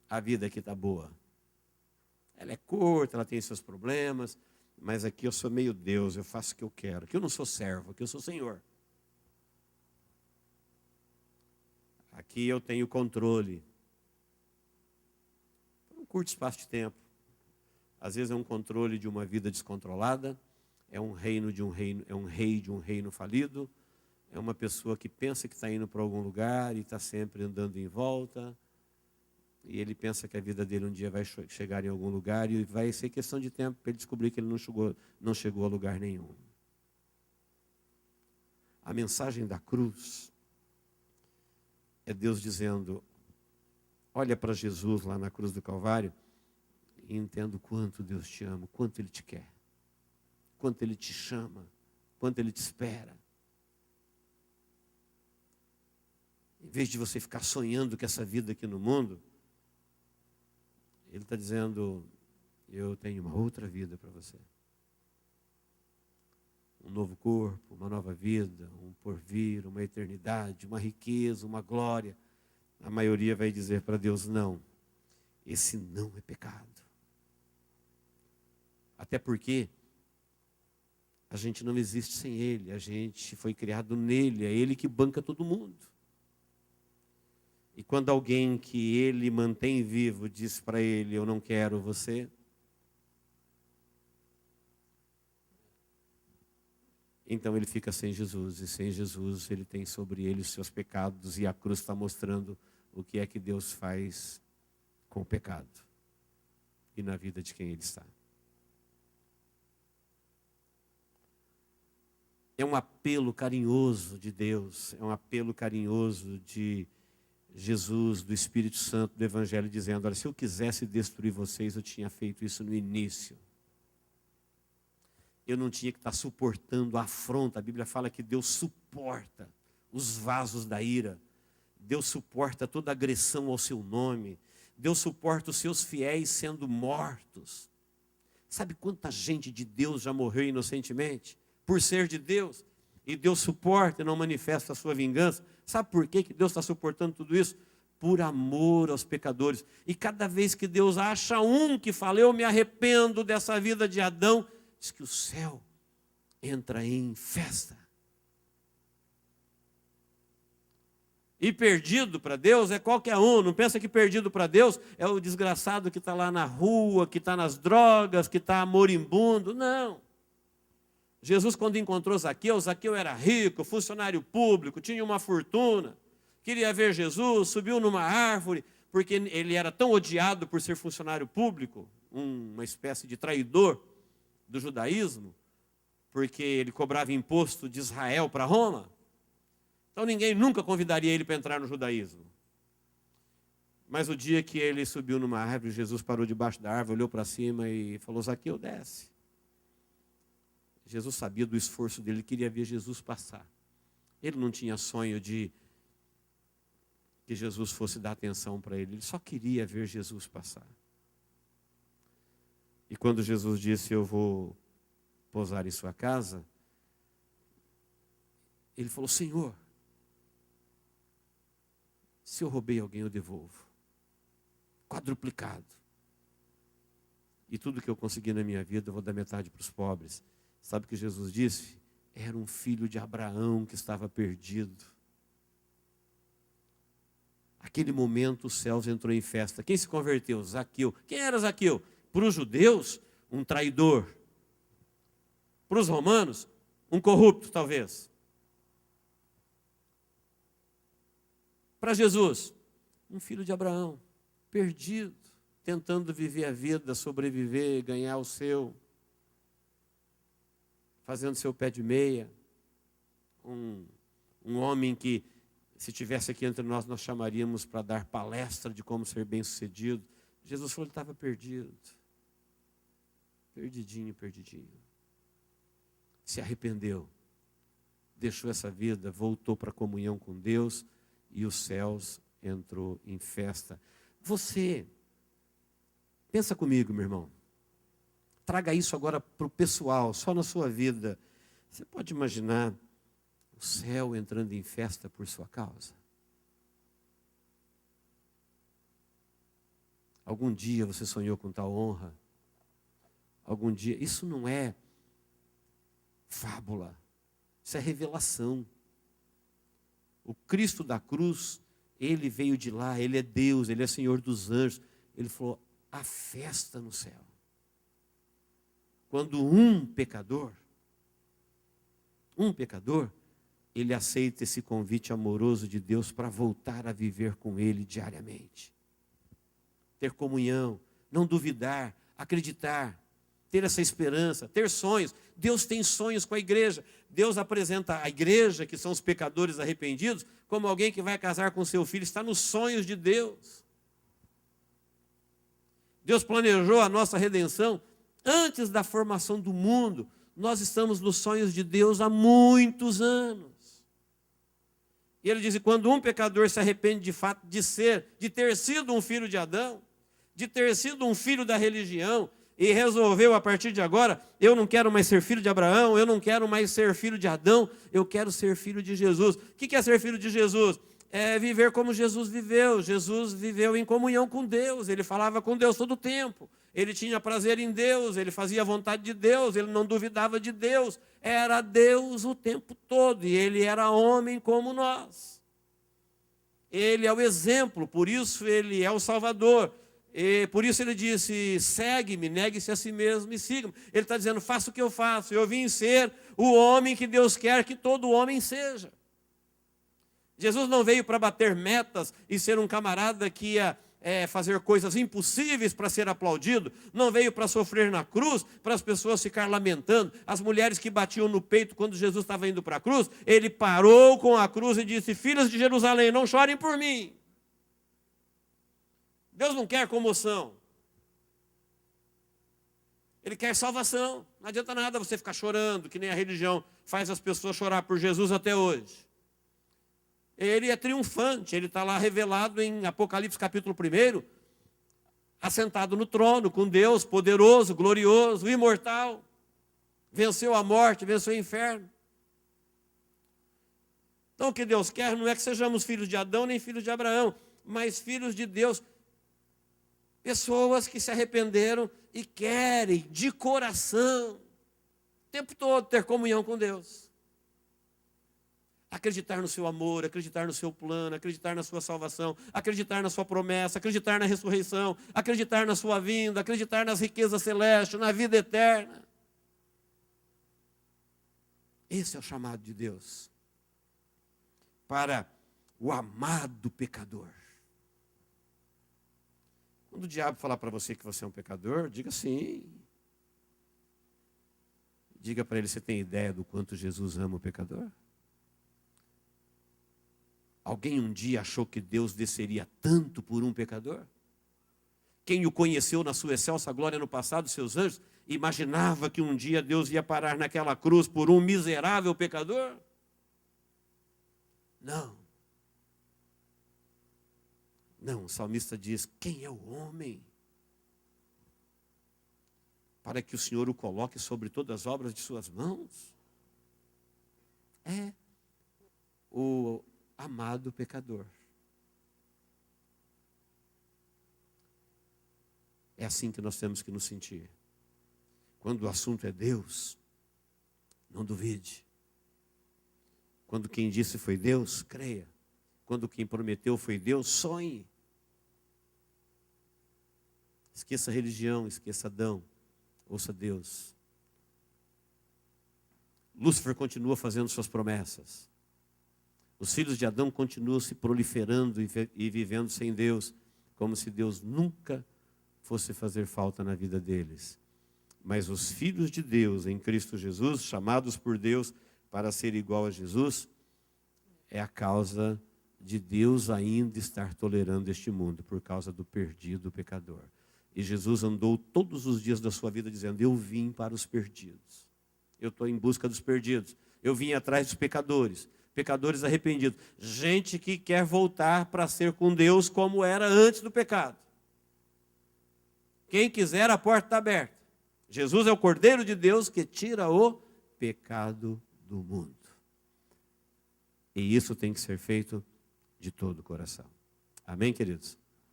A vida aqui está boa. Ela é curta, ela tem seus problemas, mas aqui eu sou meio Deus, eu faço o que eu quero. Aqui eu não sou servo, aqui eu sou Senhor. Aqui eu tenho controle. Por um curto espaço de tempo. Às vezes é um controle de uma vida descontrolada, é um reino de um reino, é um rei de um reino falido, é uma pessoa que pensa que está indo para algum lugar e está sempre andando em volta, e ele pensa que a vida dele um dia vai chegar em algum lugar e vai ser questão de tempo para ele descobrir que ele não chegou a lugar nenhum. A mensagem da cruz é Deus dizendo: olha para Jesus lá na cruz do Calvário e entenda o quanto Deus te ama, quanto Ele te quer, quanto Ele te chama, quanto Ele te espera. Em vez de você ficar sonhando com essa vida aqui no mundo, Ele está dizendo: eu tenho uma outra vida para você. Um novo corpo, uma nova vida, um porvir, uma eternidade, uma riqueza, uma glória. A maioria vai dizer para Deus: não, esse não é pecado. Até porque a gente não existe sem Ele, a gente foi criado nele, é Ele que banca todo mundo. E quando alguém que Ele mantém vivo diz para Ele: eu não quero você, então ele fica sem Jesus, e sem Jesus ele tem sobre ele os seus pecados, e a cruz está mostrando o que é que Deus faz com o pecado e na vida de quem ele está. É um apelo carinhoso de Deus, é um apelo carinhoso de Jesus, do Espírito Santo, do Evangelho, dizendo: olha, se eu quisesse destruir vocês, eu tinha feito isso no início. Eu não tinha que estar suportando a afronta. A Bíblia fala que Deus suporta os vasos da ira. Deus suporta toda agressão ao seu nome. Deus suporta os seus fiéis sendo mortos. Sabe quanta gente de Deus já morreu inocentemente? Por ser de Deus. E Deus suporta e não manifesta a sua vingança. Sabe por que Deus está suportando tudo isso? Por amor aos pecadores. E cada vez que Deus acha um que fala: eu me arrependo dessa vida de Adão, diz que o céu entra em festa. E perdido para Deus é qualquer um. Não pensa que perdido para Deus é o desgraçado que está lá na rua, que está nas drogas, que está moribundo. Não. Jesus, quando encontrou Zaqueu, Zaqueu era rico, funcionário público, tinha uma fortuna, queria ver Jesus, subiu numa árvore, porque ele era tão odiado por ser funcionário público, uma espécie de traidor do judaísmo, porque ele cobrava imposto de Israel para Roma. Então ninguém nunca convidaria ele para entrar no judaísmo. Mas o dia que ele subiu numa árvore, Jesus parou debaixo da árvore, olhou para cima e falou: Zaqueu, desce. Jesus sabia do esforço dele, ele queria ver Jesus passar. Ele não tinha sonho de que Jesus fosse dar atenção para ele, ele só queria ver Jesus passar. E quando Jesus disse: eu vou pousar em sua casa, ele falou: Senhor, se eu roubei alguém, eu devolvo. Quadruplicado. E tudo que eu consegui na minha vida, eu vou dar metade para os pobres. Sabe o que Jesus disse? Era um filho de Abraão que estava perdido. Aquele momento, os céus entrou em festa. Quem se converteu? Zaqueu. Quem era Zaqueu? Para os judeus, um traidor. Para os romanos, um corrupto, talvez. Para Jesus, um filho de Abraão, perdido, tentando viver a vida, sobreviver, ganhar o seu, fazendo seu pé de meia. Um homem que, se estivesse aqui entre nós, nós chamaríamos para dar palestra de como ser bem-sucedido. Jesus falou que ele estava perdido. Perdidinho, perdidinho. Se arrependeu. Deixou essa vida, voltou para a comunhão com Deus e os céus entrou em festa. Você, pensa comigo, meu irmão. Traga isso agora para o pessoal, só na sua vida. Você pode imaginar o céu entrando em festa por sua causa? Algum dia você sonhou com tal honra? Algum dia, isso não é fábula, isso é revelação. O Cristo da cruz, ele veio de lá, ele é Deus, ele é Senhor dos anjos. Ele falou, há festa no céu. Quando um pecador, ele aceita esse convite amoroso de Deus para voltar a viver com ele diariamente. Ter comunhão, não duvidar, acreditar, ter essa esperança, ter sonhos. Deus tem sonhos com a igreja. Deus apresenta a igreja, que são os pecadores arrependidos, como alguém que vai casar com seu filho. Está nos sonhos de Deus. Deus planejou a nossa redenção antes da formação do mundo. Nós estamos nos sonhos de Deus há muitos anos. E ele diz, quando um pecador se arrepende de fato de ter sido um filho de Adão, de ter sido um filho da religião, e resolveu a partir de agora, eu não quero mais ser filho de Abraão, eu não quero mais ser filho de Adão, eu quero ser filho de Jesus. O que é ser filho de Jesus? É viver como Jesus viveu. Jesus viveu em comunhão com Deus, ele falava com Deus todo o tempo, ele tinha prazer em Deus, ele fazia a vontade de Deus, ele não duvidava de Deus, era Deus o tempo todo, e ele era homem como nós. Ele é o exemplo, por isso ele é o Salvador. E por isso ele disse, segue-me, negue-se a si mesmo e siga-me. Ele está dizendo, faça o que eu faço. Eu vim ser o homem que Deus quer que todo homem seja. Jesus não veio para bater metas e ser um camarada que ia fazer coisas impossíveis para ser aplaudido. Não veio para sofrer na cruz, para as pessoas ficar lamentando. As mulheres que batiam no peito quando Jesus estava indo para a cruz, ele parou com a cruz e disse, filhas de Jerusalém, não chorem por mim. Deus não quer comoção. Ele quer salvação. Não adianta nada você ficar chorando, que nem a religião faz as pessoas chorar por Jesus até hoje. Ele é triunfante, ele está lá revelado em Apocalipse capítulo 1, assentado no trono, com Deus, poderoso, glorioso, imortal. Venceu a morte, venceu o inferno. Então o que Deus quer não é que sejamos filhos de Adão nem filhos de Abraão, mas filhos de Deus. Pessoas que se arrependeram e querem, de coração, o tempo todo ter comunhão com Deus. Acreditar no seu amor, acreditar no seu plano, acreditar na sua salvação, acreditar na sua promessa, acreditar na ressurreição, acreditar na sua vinda, acreditar nas riquezas celestes, na vida eterna. Esse é o chamado de Deus para o amado pecador. Quando o diabo falar para você que você é um pecador, diga sim. Diga para ele, você tem ideia do quanto Jesus ama o pecador? Alguém um dia achou que Deus desceria tanto por um pecador? Quem o conheceu na sua excelsa glória no passado, seus anjos, imaginava que um dia Deus ia parar naquela cruz por um miserável pecador? Não. Não, o salmista diz, quem é o homem? Para que o Senhor o coloque sobre todas as obras de suas mãos? É o amado pecador. É assim que nós temos que nos sentir. Quando o assunto é Deus, não duvide. Quando quem disse foi Deus, creia. Quando quem prometeu foi Deus, sonhe. Esqueça a religião, esqueça Adão, ouça Deus. Lúcifer continua fazendo suas promessas. Os filhos de Adão continuam se proliferando e vivendo sem Deus, como se Deus nunca fosse fazer falta na vida deles. Mas os filhos de Deus em Cristo Jesus, chamados por Deus para ser igual a Jesus, é a causa de Deus ainda estar tolerando este mundo, por causa do perdido pecador. E Jesus andou todos os dias da sua vida dizendo, eu vim para os perdidos. Eu estou em busca dos perdidos. Eu vim atrás dos pecadores. pecadores arrependidos. Gente que quer voltar para ser com Deus como era antes do pecado. Quem quiser, a porta está aberta. Jesus é o Cordeiro de Deus que tira o pecado do mundo. E isso tem que ser feito de todo o coração. Amém, queridos?